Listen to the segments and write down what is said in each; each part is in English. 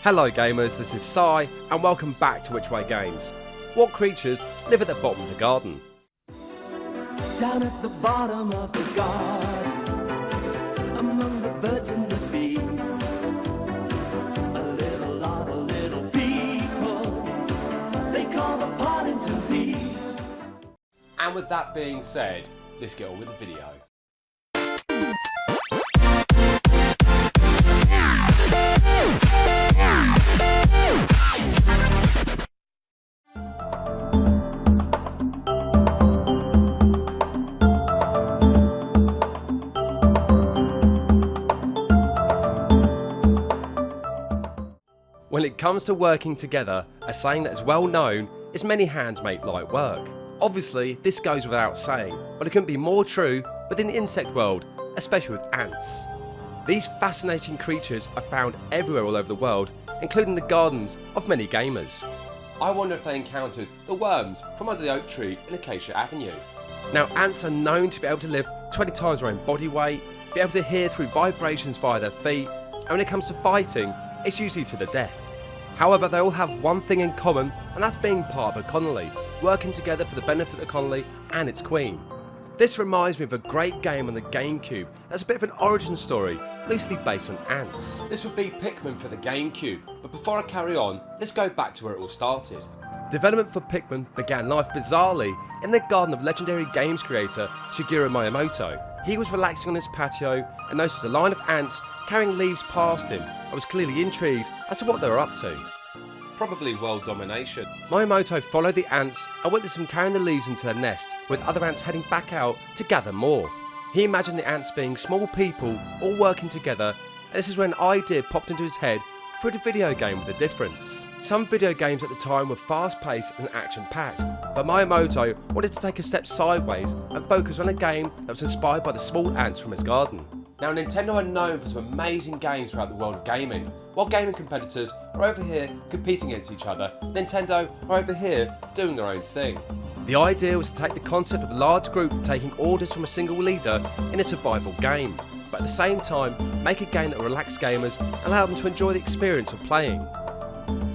Hello gamers, this is Si, and welcome back to Which Way Games. What creatures live at the bottom of the garden? Down at the bottom of the garden, among the birds and the bees, a little lot of little people, they call the pot into bees. And with that being said, let's get on with the video. When it comes to working together, a saying that is well known is many hands make light work. Obviously, this goes without saying, but it couldn't be more true within the insect world, especially with ants. These fascinating creatures are found everywhere all over the world, including the gardens of many gamers. I wonder if they encountered the worms from under the oak tree in Acacia Avenue. Now, ants are known to be able to lift 20 times their own body weight, be able to hear through vibrations via their feet, and when it comes to fighting, it's usually to the death. However, they all have one thing in common, and that's being part of a colony, working together for the benefit of the colony and its queen. This reminds me of a great game on the GameCube that's a bit of an origin story, loosely based on ants. This would be Pikmin for the GameCube, but before I carry on, let's go back to where it all started. Development for Pikmin began life bizarrely in the garden of legendary games creator Shigeru Miyamoto. He was relaxing on his patio and noticed a line of ants carrying leaves past him and was clearly intrigued as to what they were up to. Probably world domination. Miyamoto followed the ants and witnessed them carrying the leaves into their nest, with other ants heading back out to gather more. He imagined the ants being small people all working together, and this is when an idea popped into his head for a video game with a difference. Some video games at the time were fast-paced and action-packed, but Miyamoto wanted to take a step sideways and focus on a game that was inspired by the small ants from his garden. Now, Nintendo are known for some amazing games throughout the world of gaming. While gaming competitors are over here competing against each other, Nintendo are over here doing their own thing. The idea was to take the concept of a large group taking orders from a single leader in a survival game, but at the same time make a game that will relax gamers and allow them to enjoy the experience of playing.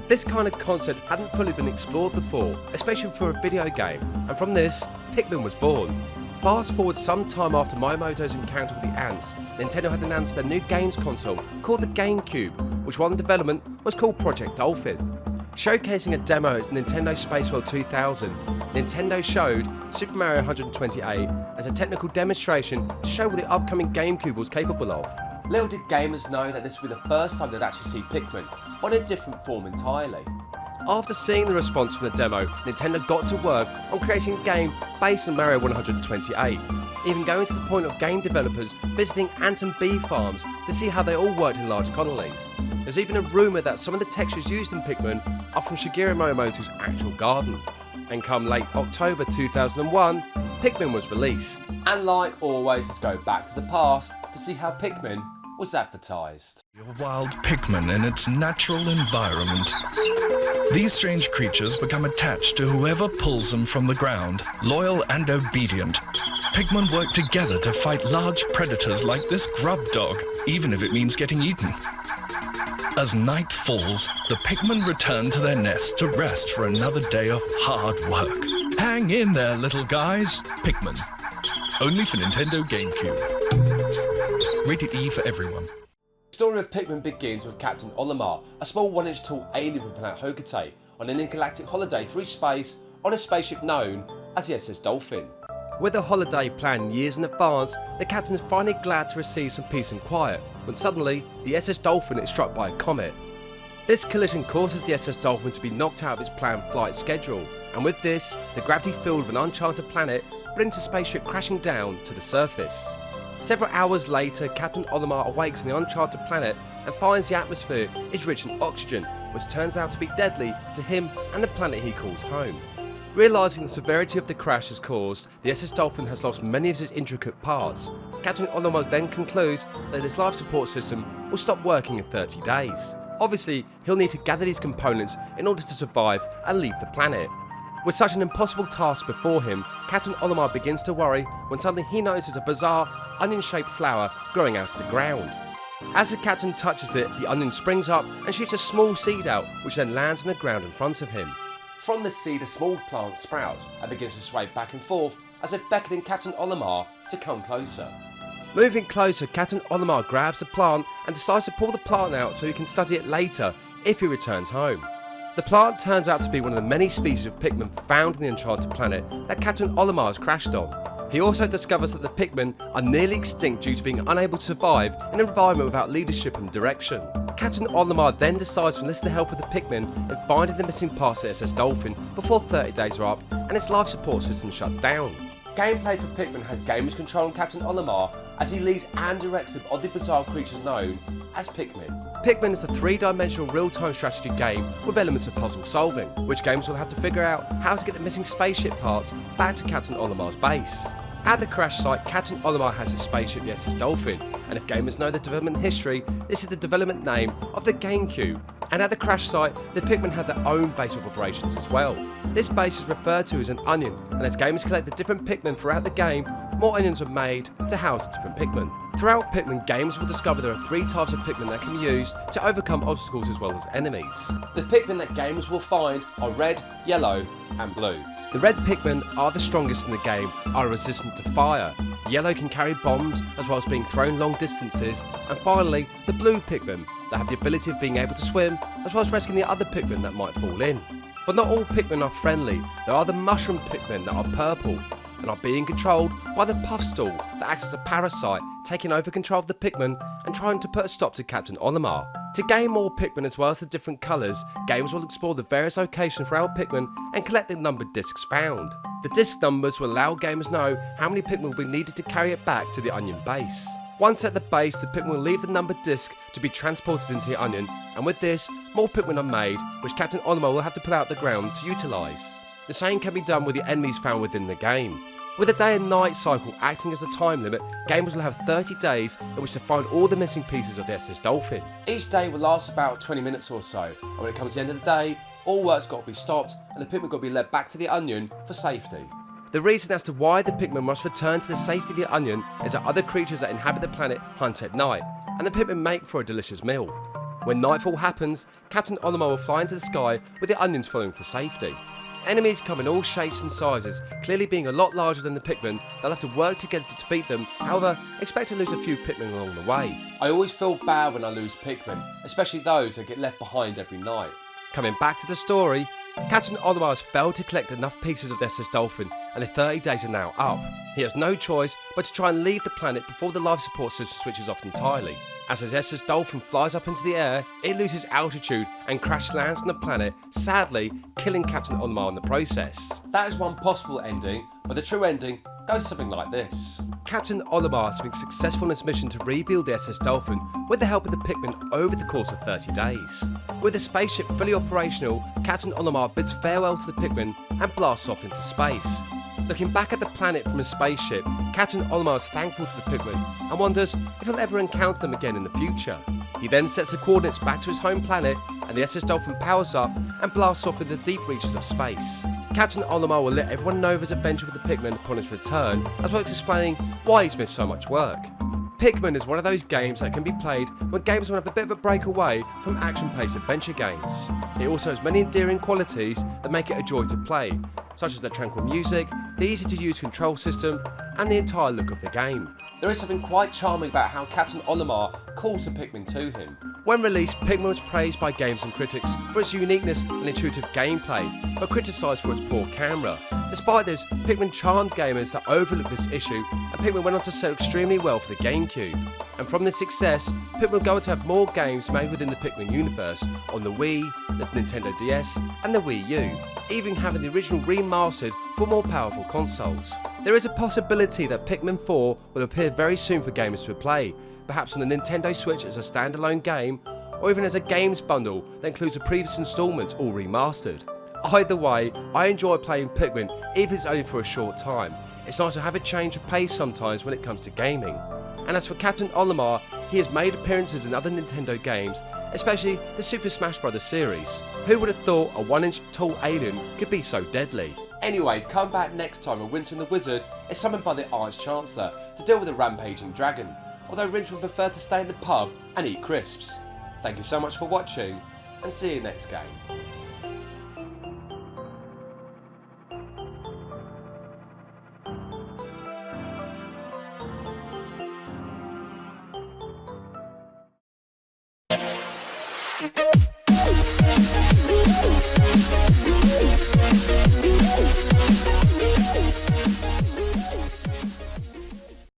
This kind of concept hadn't fully been explored before, especially for a video game, and from this, Pikmin was born. Fast forward some time after Miyamoto's encounter with the ants, Nintendo had announced their new games console called the GameCube, which while in development was called Project Dolphin. Showcasing a demo at Nintendo Space World 2000, Nintendo showed Super Mario 128 as a technical demonstration to show what the upcoming GameCube was capable of. Little did gamers know that this would be the first time they'd actually see Pikmin, on a different form entirely. After seeing the response from the demo, Nintendo got to work on creating a game based on Mario 128, even going to the point of game developers visiting ant and bee farms to see how they all worked in large colonies. There's even a rumour that some of the textures used in Pikmin are from Shigeru Miyamoto's actual garden. And come late October 2001, Pikmin was released. And like always, let's go back to the past to see how Pikmin was advertised. Your wild Pikmin in its natural environment. These strange creatures become attached to whoever pulls them from the ground, loyal and obedient. Pikmin work together to fight large predators like this grub dog, even if it means getting eaten. As night falls, the Pikmin return to their nest to rest for another day of hard work. Hang in there, little guys. Pikmin. Only for Nintendo GameCube. Rated E for everyone. The story of Pikmin begins with Captain Olimar, a small 1-inch tall alien from planet Hokate, on an intergalactic holiday through space on a spaceship known as the S.S Dolphin. With the holiday planned years in advance, the captain is finally glad to receive some peace and quiet, when suddenly the S.S Dolphin is struck by a comet. This collision causes the S.S Dolphin to be knocked out of his planned flight schedule, and with this, the gravity field of an uncharted planet brings the spaceship crashing down to the surface. Several hours later, Captain Olimar awakes on the uncharted planet and finds the atmosphere is rich in oxygen, which turns out to be deadly to him and the planet he calls home. Realising the severity of the crash has caused, the SS Dolphin has lost many of its intricate parts. Captain Olimar then concludes that his life support system will stop working in 30 days. Obviously, he'll need to gather these components in order to survive and leave the planet. With such an impossible task before him, Captain Olimar begins to worry when suddenly he notices a bizarre, onion-shaped flower growing out of the ground. As the captain touches it, the onion springs up and shoots a small seed out, which then lands on the ground in front of him. From the seed, a small plant sprouts and begins to sway back and forth as if beckoning Captain Olimar to come closer. Moving closer, Captain Olimar grabs the plant and decides to pull the plant out so he can study it later if he returns home. The plant turns out to be one of the many species of Pikmin found in the enchanted planet that Captain Olimar has crashed on. He also discovers that the Pikmin are nearly extinct due to being unable to survive in an environment without leadership and direction. Captain Olimar then decides to enlist the help of the Pikmin in finding the missing parts of the S.S Dolphin before 30 days are up and its life support system shuts down. Gameplay for Pikmin has gamers controlling Captain Olimar as he leads and directs the oddly bizarre creatures known as Pikmin. Pikmin is a three-dimensional real-time strategy game with elements of puzzle solving, which gamers will have to figure out how to get the missing spaceship parts back to Captain Olimar's base. At the crash site, Captain Olimar has his spaceship, the S.S Dolphin, and if gamers know the development history, this is the development name of the GameCube. And at the crash site, the Pikmin have their own base of operations as well. This base is referred to as an onion, and as gamers collect the different Pikmin throughout the game, more onions are made to house the different Pikmin. Throughout Pikmin, gamers will discover there are 3 types of Pikmin that can be used to overcome obstacles as well as enemies. The Pikmin that gamers will find are red, yellow, and blue. The red Pikmin are the strongest in the game, are resistant to fire. Yellow can carry bombs as well as being thrown long distances, and finally the blue Pikmin that have the ability of being able to swim as well as rescuing the other Pikmin that might fall in. But not all Pikmin are friendly. There are the mushroom Pikmin that are purple and are being controlled by the Puffstool that acts as a parasite, taking over control of the Pikmin and trying to put a stop to Captain Olimar. To gain more Pikmin as well as the different colours, gamers will explore the various locations for our Pikmin and collect the numbered discs found. The disc numbers will allow gamers know how many Pikmin will be needed to carry it back to the Onion base. Once at the base, the Pikmin will leave the numbered disc to be transported into the Onion, and with this, more Pikmin are made, which Captain Olimar will have to pull out the ground to utilise. The same can be done with the enemies found within the game. With a day and night cycle acting as the time limit, gamers will have 30 days in which to find all the missing pieces of the S.S Dolphin. Each day will last about 20 minutes or so, and when it comes to the end of the day, all work's got to be stopped and the Pikmin got to be led back to the Onion for safety. The reason as to why the Pikmin must return to the safety of the Onion is that other creatures that inhabit the planet hunt at night, and the Pikmin make for a delicious meal. When nightfall happens, Captain Olimar will fly into the sky with the Onions following for safety. Enemies come in all shapes and sizes, clearly being a lot larger than the Pikmin. They'll have to work together to defeat them, however, expect to lose a few Pikmin along the way. I always feel bad when I lose Pikmin, especially those that get left behind every night. Coming back to the story, Captain Olimar has failed to collect enough pieces of the S.S Dolphin, and the 30 days are now up. He has no choice but to try and leave the planet before the life support system switches off entirely. As his S.S Dolphin flies up into the air, it loses altitude and crash lands on the planet, sadly killing Captain Olimar in the process. That is one possible ending, but the true ending goes something like this. Captain Olimar has been successful in his mission to rebuild the S.S Dolphin with the help of the Pikmin over the course of 30 days. With the spaceship fully operational, Captain Olimar bids farewell to the Pikmin and blasts off into space. Looking back at the planet from his spaceship, Captain Olimar is thankful to the Pikmin and wonders if he'll ever encounter them again in the future. He then sets the coordinates back to his home planet and the S.S Dolphin powers up and blasts off into the deep reaches of space. Captain Olimar will let everyone know of his adventure with the Pikmin upon his return, as well as explaining why he's missed so much work. Pikmin is one of those games that can be played when gamers want to have a bit of a break away from action-paced adventure games. It also has many endearing qualities that make it a joy to play, such as the tranquil music, the easy-to-use control system, and the entire look of the game. There is something quite charming about how Captain Olimar calls the Pikmin to him. When released, Pikmin was praised by gamers and critics for its uniqueness and intuitive gameplay, but criticised for its poor camera. Despite this, Pikmin charmed gamers that overlooked this issue, and Pikmin went on to sell extremely well for the GameCube. And from this success, Pikmin will go on to have more games made within the Pikmin universe on the Wii, the Nintendo DS, and the Wii U, even having the original remastered for more powerful consoles. There is a possibility that Pikmin 4 will appear very soon for gamers to play, perhaps on the Nintendo Switch as a standalone game, or even as a games bundle that includes the previous installments all remastered. Either way, I enjoy playing Pikmin even if it's only for a short time. It's nice to have a change of pace sometimes when it comes to gaming. And as for Captain Olimar, he has made appearances in other Nintendo games, especially the Super Smash Bros. Series. Who would have thought a 1-inch tall alien could be so deadly? Anyway, come back next time when Winston the Wizard is summoned by the Arch-Chancellor to deal with a rampaging dragon. although Rince would prefer to stay in the pub and eat crisps. Thank you so much for watching, and see you next game.